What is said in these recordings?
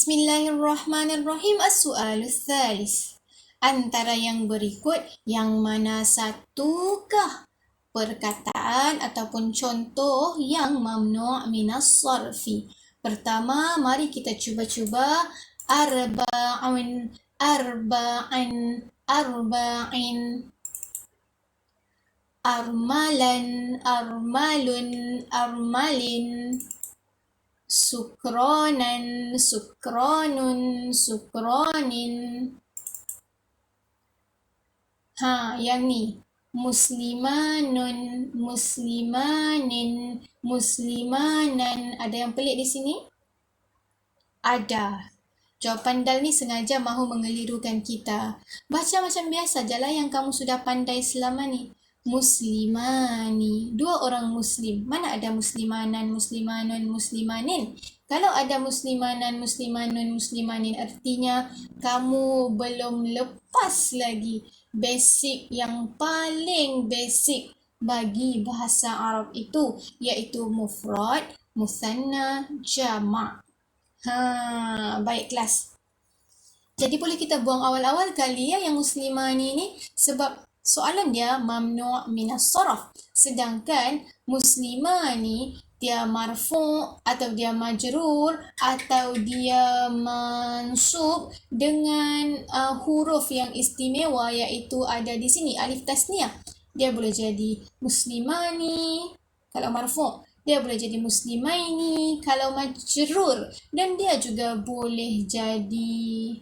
Bismillahirrahmanirrahim. As-su'alus tsalis. Antara yang berikut, yang mana satukah perkataan ataupun contoh yang mamnu' minas sarfi? Pertama, mari kita cuba-cuba. Arba'un, arba'in, arba'in. Armalan, armalun, armalin. Sukranan, sukranun, sukranin. Yang ni. Muslimanun, muslimanin, muslimanan. Ada yang pelik di sini? Ada. Jawapan dal ni sengaja mahu mengelirukan kita. Baca macam biasa je lah yang kamu sudah pandai selama ni. Muslimani, dua orang muslim. Mana ada muslimanan, muslimanun, muslimanin? Kalau ada muslimanan, muslimanun, muslimanin, artinya kamu belum lepas lagi basic yang paling basic bagi bahasa Arab itu, iaitu mufrad, musanna, jama'. Baik kelas. Jadi boleh kita buang awal-awal kali yang muslimani ni, sebab soalan dia mamnu' minas sarf. Sedangkan muslimani dia marfu' atau dia majrur atau dia mansub dengan huruf yang istimewa, iaitu ada di sini alif tasniah. Dia boleh jadi muslimani kalau marfu', dia boleh jadi muslimaini kalau majrur, dan dia juga boleh jadi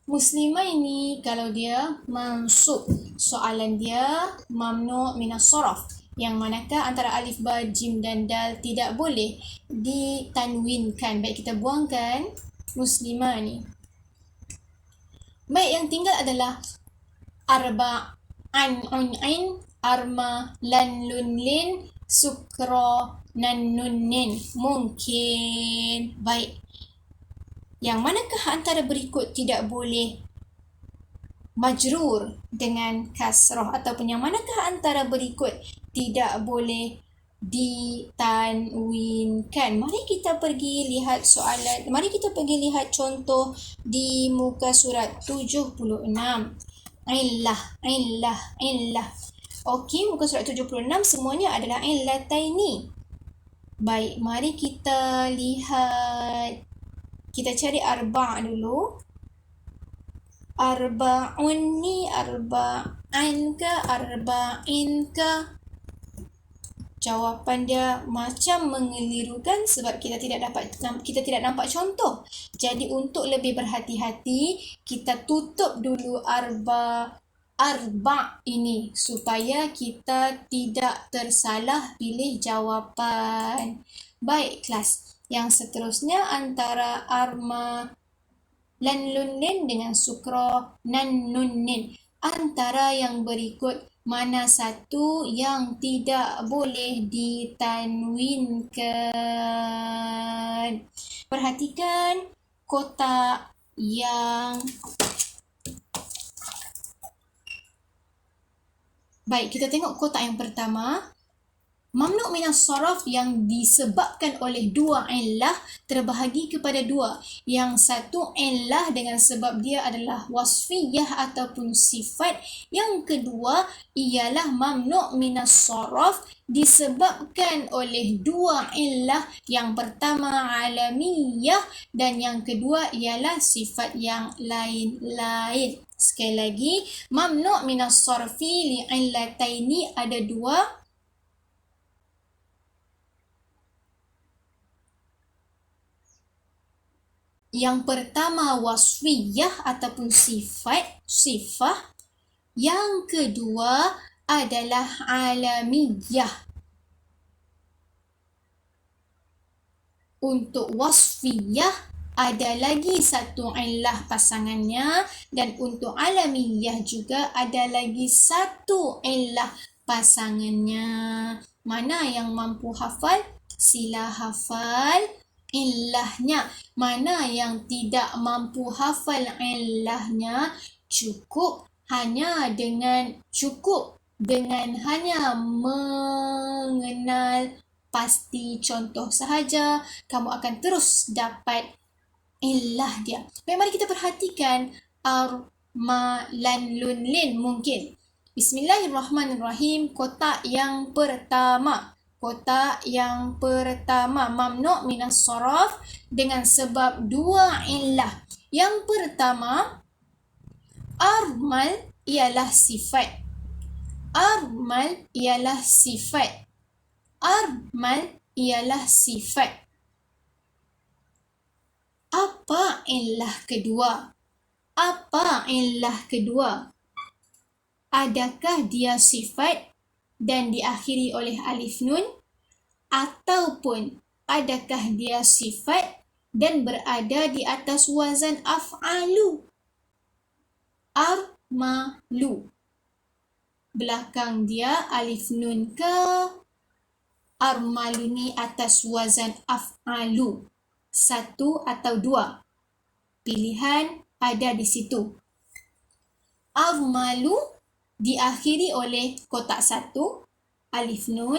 muslimaini kalau dia mansub. Soalan dia mamnu' minas sarf, yang manakah antara alif, ba, jim dan dal tidak boleh ditanwinkan. Baik, kita buangkan muslimani. Baik, yang tinggal adalah arba'an, un'in, arma, lan, lunlin, sukra, nan, nunnin. Mungkin. Baik. Yang manakah antara berikut tidak boleh majrur dengan kasrah, ataupun yang manakah antara berikut tidak boleh ditanwinkan? Mari kita pergi lihat soalan. Mari kita pergi lihat contoh di muka surat 76. Illah, illah, illah. Okey, muka surat 76 semuanya adalah illataini. Baik, mari kita lihat. Kita cari arba' dulu. Arba'un ni arba'an ke arba'in ke? Jawapan dia macam mengelirukan sebab kita tidak nampak contoh. Jadi untuk lebih berhati-hati, kita tutup dulu arba' ini supaya kita tidak tersalah pilih jawapan. Baik kelas. Yang seterusnya antara arma, lan, lunnin dengan sukra, nan, nunnin. Antara yang berikut, mana satu yang tidak boleh ditanwinkan? Perhatikan kotak yang... Baik, kita tengok kotak yang pertama. Mamnu' minas sarf yang disebabkan oleh dua illah terbahagi kepada dua. Yang satu illah dengan sebab dia adalah wasfiyah ataupun sifat. Yang kedua ialah mamnu' minas sarf disebabkan oleh dua illah. Yang pertama alamiyah dan yang kedua ialah sifat yang lain-lain. Sekali lagi, mamnu' minas sarfi li'illataini ada dua. Yang pertama wasfiyah ataupun sifah. Yang kedua adalah alamiyah. Untuk wasfiyah ada lagi satu illah pasangannya, dan untuk alamiyah juga ada lagi satu illah pasangannya. Mana yang mampu hafal? Sila hafal illahnya. Mana yang tidak mampu hafal illahnya, cukup dengan hanya mengenal pasti contoh sahaja, kamu akan terus dapat illah dia. Baik, mari kita perhatikan ma, lan, lun, lin mungkin. Bismillahirrahmanirrahim. Kotak yang pertama. Kotak yang pertama. Mamnu' minas saraf dengan sebab dua illah. Yang pertama, armal ialah sifat. Armal ialah sifat. Armal ialah sifat. Apa illah kedua? Apa illah kedua? Adakah dia sifat dan diakhiri oleh alif nun? Ataupun adakah dia sifat dan berada di atas wazan af'alu? Armalu. Belakang dia alif nun ke? Armalu ni atas wazan af'alu. Satu atau dua. Pilihan ada di situ. Armalu diakhiri oleh kotak satu, alif nun,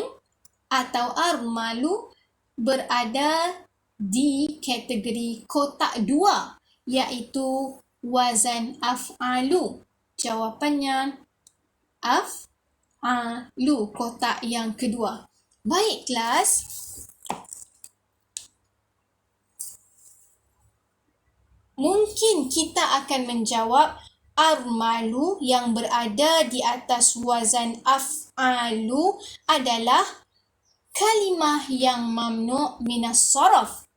atau armalu berada di kategori kotak dua, iaitu wazan af'alu. Jawapannya af'alu, kotak yang kedua. Baik kelas. Mungkin kita akan menjawab armalu yang berada di atas wazan af'alu adalah kalimah yang mamnu' minas saraf.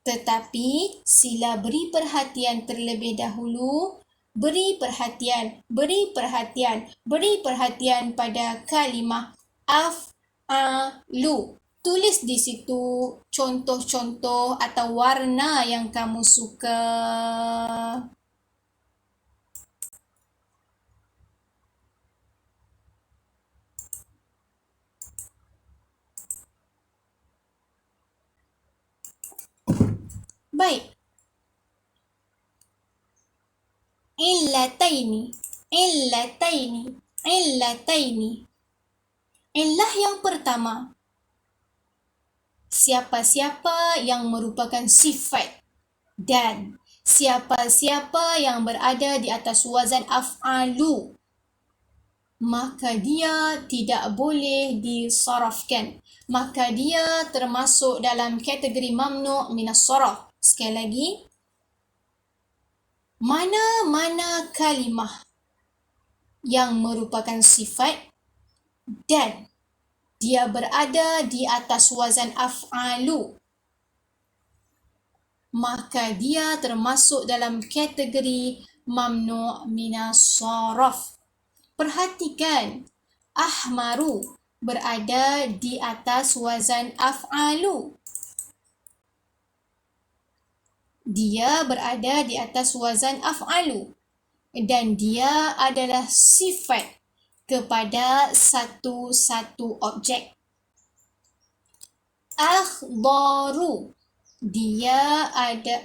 Tetapi sila beri perhatian terlebih dahulu. Beri perhatian pada kalimah af'alu. Tulis di situ contoh-contoh atau warna yang kamu suka. Baik. Illataini. Illah yang pertama. Siapa-siapa yang merupakan sifat dan siapa-siapa yang berada di atas wazan af'alu, maka dia tidak boleh disarafkan. Maka dia termasuk dalam kategori mamnu' minas saraf. Sekali lagi, mana-mana kalimah yang merupakan sifat dan dia berada di atas wazan af'alu, maka dia termasuk dalam kategori mamnu' minas saraf. Perhatikan, ahmaru berada di atas wazan af'alu. Dia berada di atas wazan af'alu dan dia adalah sifat kepada satu-satu objek. Akhdaru, dia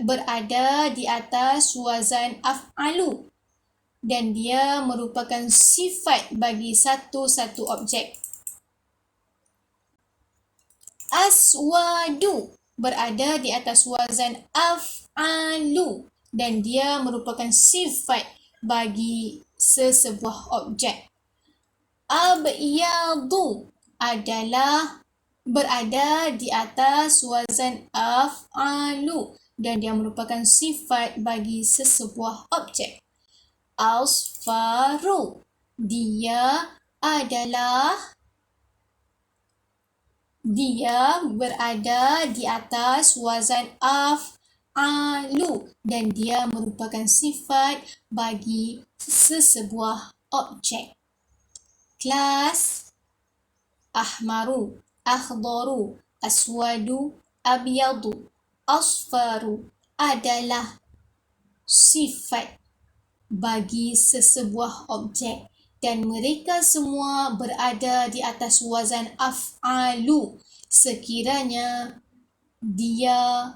berada di atas wazan af'alu dan dia merupakan sifat bagi satu-satu objek. Aswadu berada di atas wazan af'alu dan dia merupakan sifat bagi sesebuah objek. Abyadu adalah berada di atas wazan af'alu dan dia merupakan sifat bagi sesebuah objek. Asfaru, dia berada di atas wazan af'alu dan dia merupakan sifat bagi sesebuah objek. Kelas, ahmaru, akhdaru, aswadu, abyadu, asfaru adalah sifat bagi sesebuah objek dan mereka semua berada di atas wazan af'alu sekiranya dia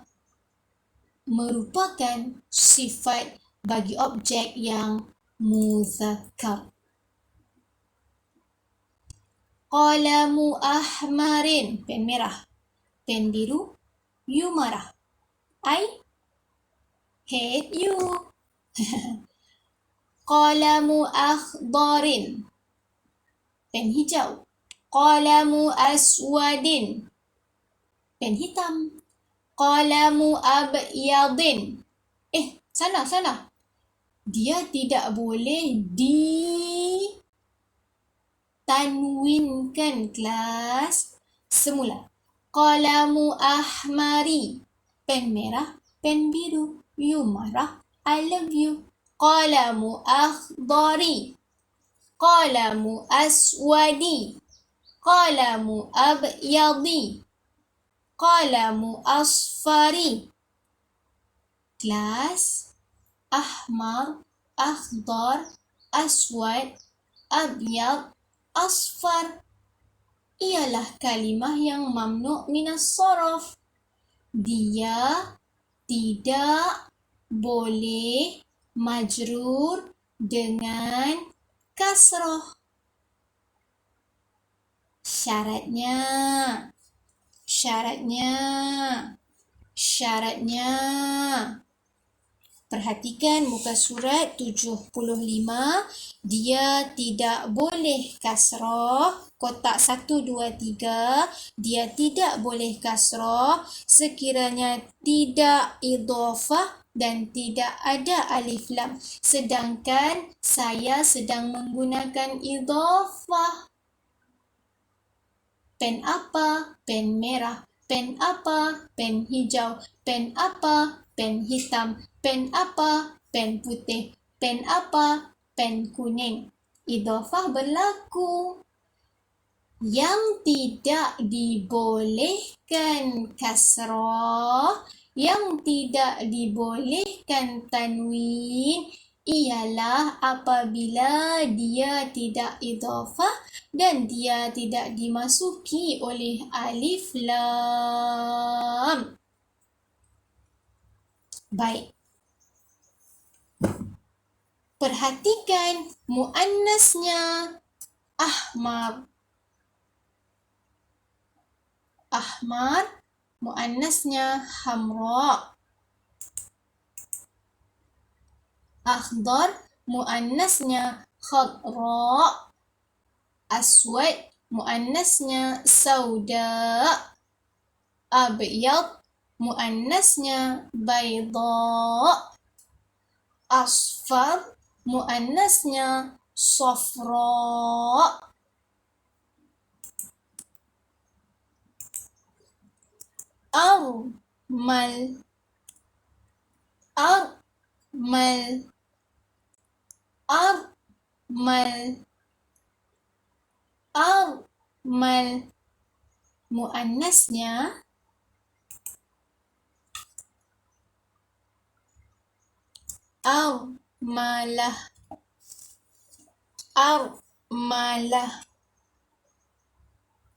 merupakan sifat bagi objek yang muzakkar. Qalamu ahmarin, pen merah. Pen biru, you marah. I hate you. Qalamu akhdarin, pen hijau. Qalamu aswadin, pen hitam. Qalamu abyadin. Salah. Dia tidak boleh ditanwinkan, kelas. Semula. Qalamu ahmari, pen merah, pen biru. You marah, I love you. Qalamu akhdari, qalamu aswadi, qalamu abyadi, qalamu asfari. Kelas, ahmar, akhdar, aswad, abyad, asfar ialah kalimah yang mamnu' minas sharaf. Dia tidak boleh majrur dengan kasrah. Syaratnya. Perhatikan muka surat 75. Dia tidak boleh kasrah. Kotak 1, 2, 3. Dia tidak boleh kasrah sekiranya tidak idhafah dan tidak ada alif lam. Sedangkan saya sedang menggunakan idhafah. Pen apa? Pen merah. Pen apa? Pen hijau. Pen apa? Pen hitam. Pen apa? Pen putih. Pen apa? Pen kuning. Idhafah berlaku. Yang tidak dibolehkan kasrah, yang tidak dibolehkan tanwin ialah apabila dia tidak idhafah dan dia tidak dimasuki oleh alif lam. Baik. Perhatikan muannasnya ahmar. Ahmar, muannasnya hamra. Akhdar, muannasnya khadra. Aswad, muannasnya sauda. Abyad, muannasnya bayda. Asfar, muannasnya safra. Armal, muannasnya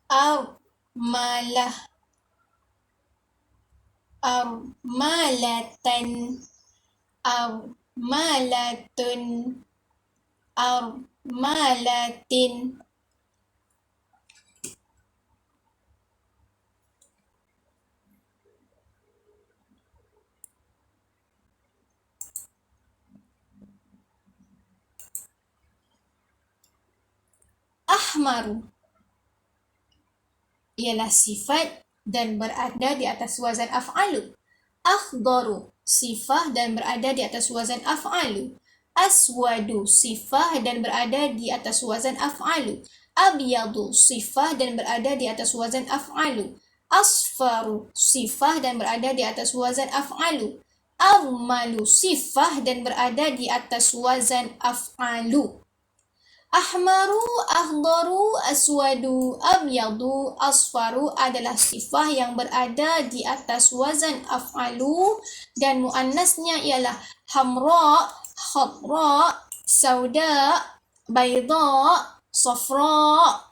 armalah. Armalatan, armalatun, armalatin. Ahmaru ialah sifat dan berada di atas wazan af'alu. Akhdaru, sifah dan berada di atas wazan af'alu. Aswadu, sifah dan berada di atas wazan af'alu. Abyadu, sifah dan berada di atas wazan af'alu. Asfaru, sifah dan berada di atas wazan af'alu. Armalu, sifah dan berada di atas wazan af'alu. Ahmaru, akhdaru, aswadu, abyadu, asfaru adalah sifah yang berada di atas wazan af'alu dan muannasnya ialah hamra, khadra, sauda, bayda, safra.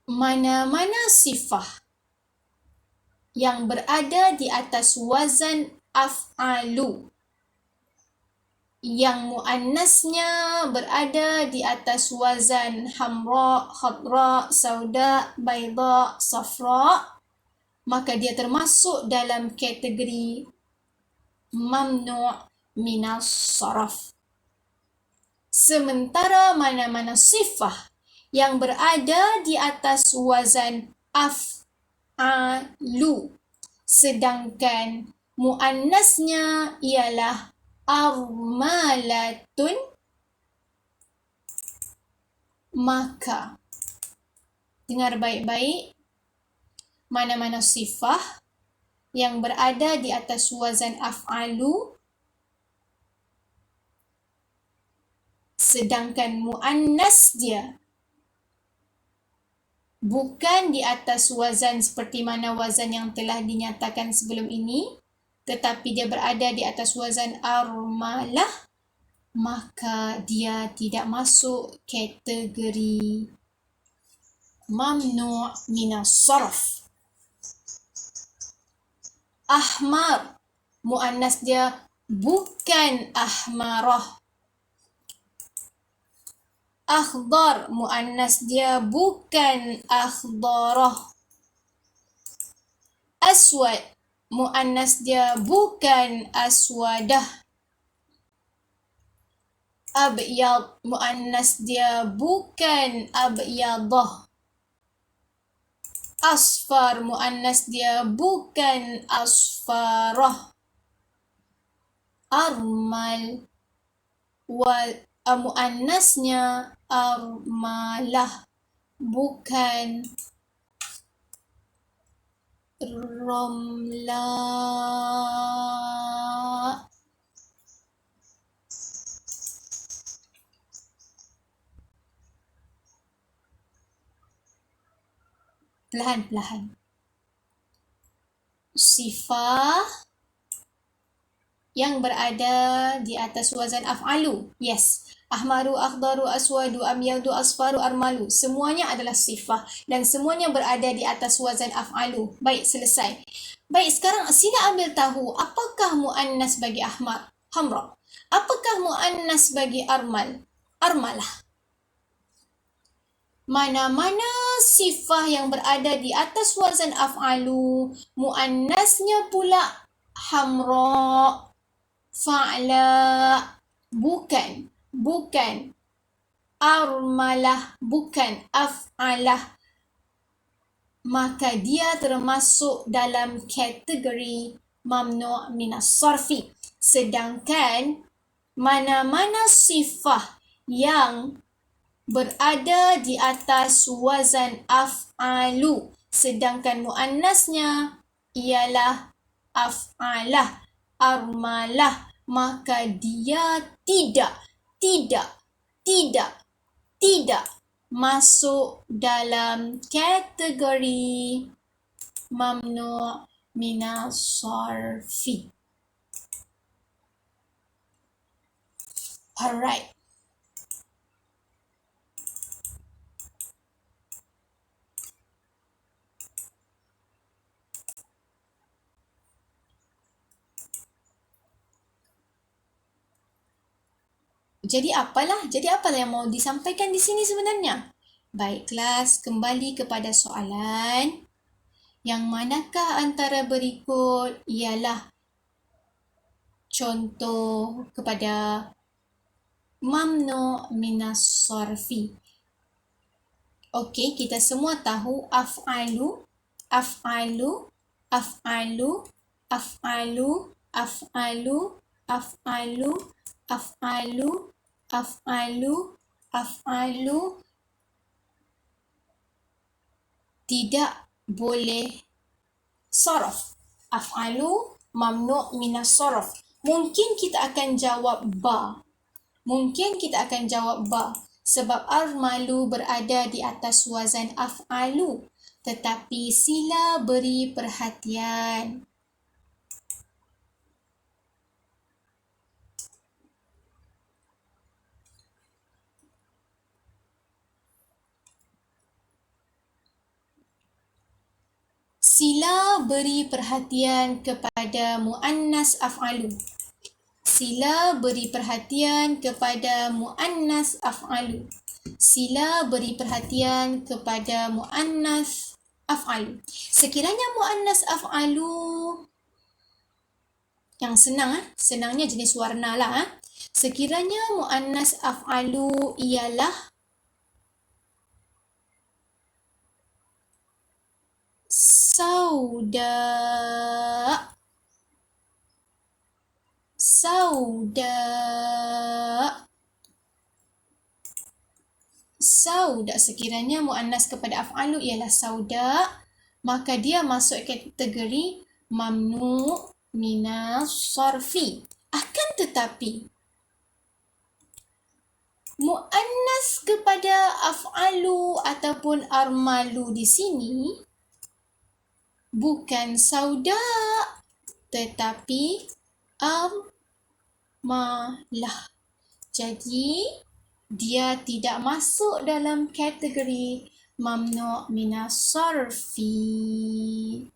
Mana-mana sifah yang berada di atas wazan af'alu yang muannasnya berada di atas wazan hamra, khadra, sauda, baida, safra, maka dia termasuk dalam kategori mamnu' minas saraf. Sementara mana-mana sifah yang berada di atas wazan af'alu, sedangkan muannasnya ialah armalatun, maka dengar baik-baik, mana-mana sifah yang berada di atas wazan af'alu sedangkan muannas dia bukan di atas wazan seperti mana wazan yang telah dinyatakan sebelum ini, tetapi dia berada di atas wazan armalah, maka dia tidak masuk kategori mamnu' minas sarf. Ahmar, muannas dia bukan ahmarah. Akhdar, muannas dia bukan akhdarah. Aswad, muannas dia bukan aswadah. Abyad, muannas dia bukan abyadah. Asfar, muannas dia bukan asfarah. Armal, muannasnya armalah, bukan romla. Perlahan-perlahan. Sifah yang berada di atas wazan af'alu. Yes. Ahmaru, akhdaru, aswadu, amyadu, asfaru, armalu. Semuanya adalah sifah dan semuanya berada di atas wazan af'alu. Baik, selesai. Baik, sekarang sila ambil tahu apakah muannas bagi ahmar? Hamra. Apakah muannas bagi armal? Armalah. Mana-mana sifah yang berada di atas wazan af'alu, muannasnya pula hamra, fa'la, bukan armalah, bukan af'alah, maka dia termasuk dalam kategori mamnu' minas sarfi. Sedangkan mana-mana sifah yang berada di atas wazan af'alu sedangkan muannasnya ialah af'alah, armalah, maka dia tidak masuk dalam kategori mamnu' minas sarfi. Alright. Jadi apalah yang mau disampaikan di sini sebenarnya? Baik kelas, kembali kepada soalan. Yang manakah antara berikut ialah contoh kepada mamnu' minas sarfi? Okey, kita semua tahu af'alu, af'alu, af'alu, af'alu, af'alu, af'alu, af'alu, af'alu, af'alu tidak boleh saraf. Af'alu mamnu' minas saraf. Mungkin kita akan jawab ba. Sebab armalu berada di atas wazan af'alu. Tetapi sila beri perhatian. Sila beri perhatian kepada muannas af'alu. Sila beri perhatian kepada muannas af'alu. Sila beri perhatian kepada muannas af'alu. Sekiranya muannas af'alu yang senangnya jenis warna lah. Sekiranya muannas af'alu ialah sauda. Sauda, sekiranya muannas kepada af'alu ialah sauda, maka dia masuk kategori mamnu' minas sarfi. Akan tetapi muannas kepada af'alu ataupun armalu di sini bukan sauda tetapi armalah. Jadi dia tidak masuk dalam kategori mamnu' minas sarfi.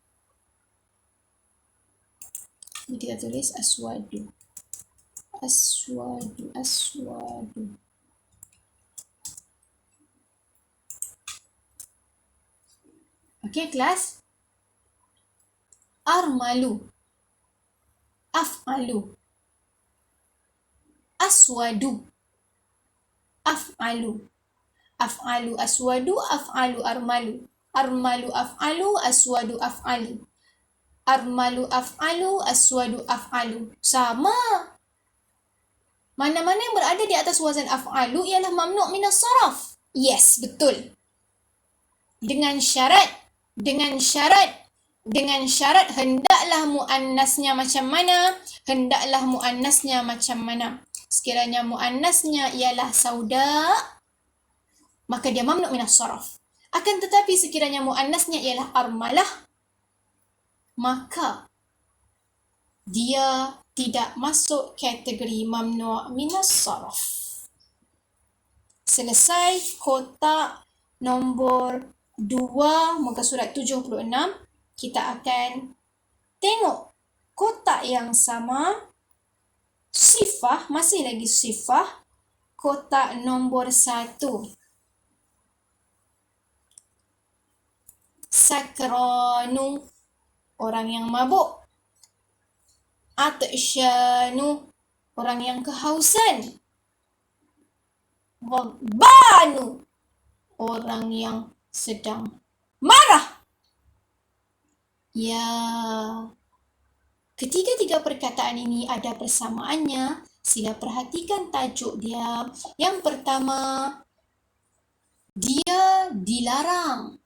Ini kita tulis aswadu. Okey kelas? Armalu, af'alu, aswadu, af'alu, af'alu aswadu, af'alu armalu, armalu af'alu, aswadu af'alu, armalu af'alu, aswadu af'alu. Sama. Mana-mana yang berada di atas wazan af'alu ialah mamnu' minas saraf. Yes, betul. Dengan syarat hendaklah muannasnya macam mana? Sekiranya muannasnya ialah sauda, maka dia mamnu' minas saraf. Akan tetapi sekiranya muannasnya ialah armalah, maka dia tidak masuk kategori mamnu' minas saraf. Selesai kotak nombor 2 muka surat 76. Kita akan tengok kotak yang sama, sifah, masih lagi sifah, kotak nombor 1. Sakranu, orang yang mabuk. Atsyanu, orang yang kehausan. Ghadbanu, orang yang sedang marah. Ya, ketiga-tiga perkataan ini ada persamaannya. Sila perhatikan tajuk dia. Yang pertama, dia dilarang.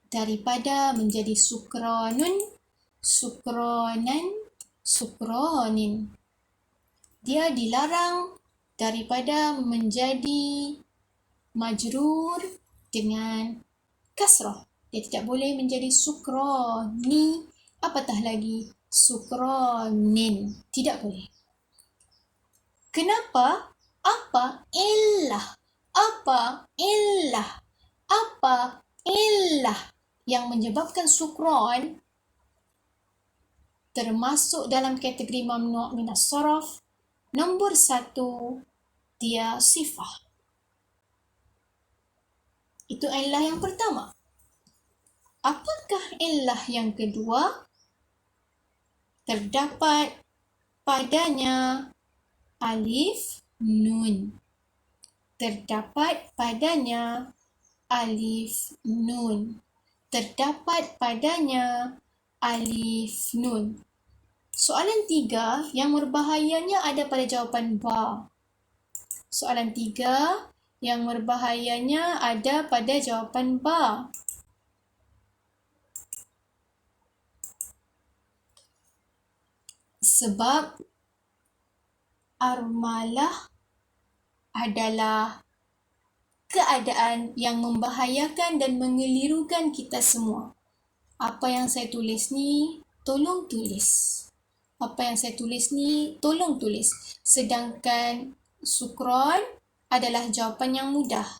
Daripada menjadi sukranun, sukranan, sukranin. Dia dilarang daripada menjadi majrur dengan kasrah. Dia tidak boleh menjadi sukrani, apatah lagi sukranin. Tidak boleh. Kenapa? Apa illah yang menyebabkan sukran termasuk dalam kategori mamnu' minas saraf? Nombor 1, dia sifah. Itu illah yang pertama. Apakah illah yang kedua? Terdapat padanya alif nun. Soalan 3 yang berbahayanya ada pada jawapan ba. Sebab armalah adalah keadaan yang membahayakan dan mengelirukan kita semua. Apa yang saya tulis ni, tolong tulis. Sedangkan sukron adalah jawapan yang mudah.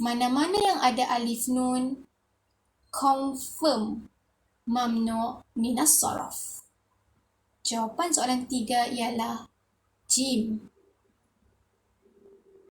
Mana-mana yang ada alif nun, confirm, mamnu' minas saraf. Jawapan soalan 3 ialah jim.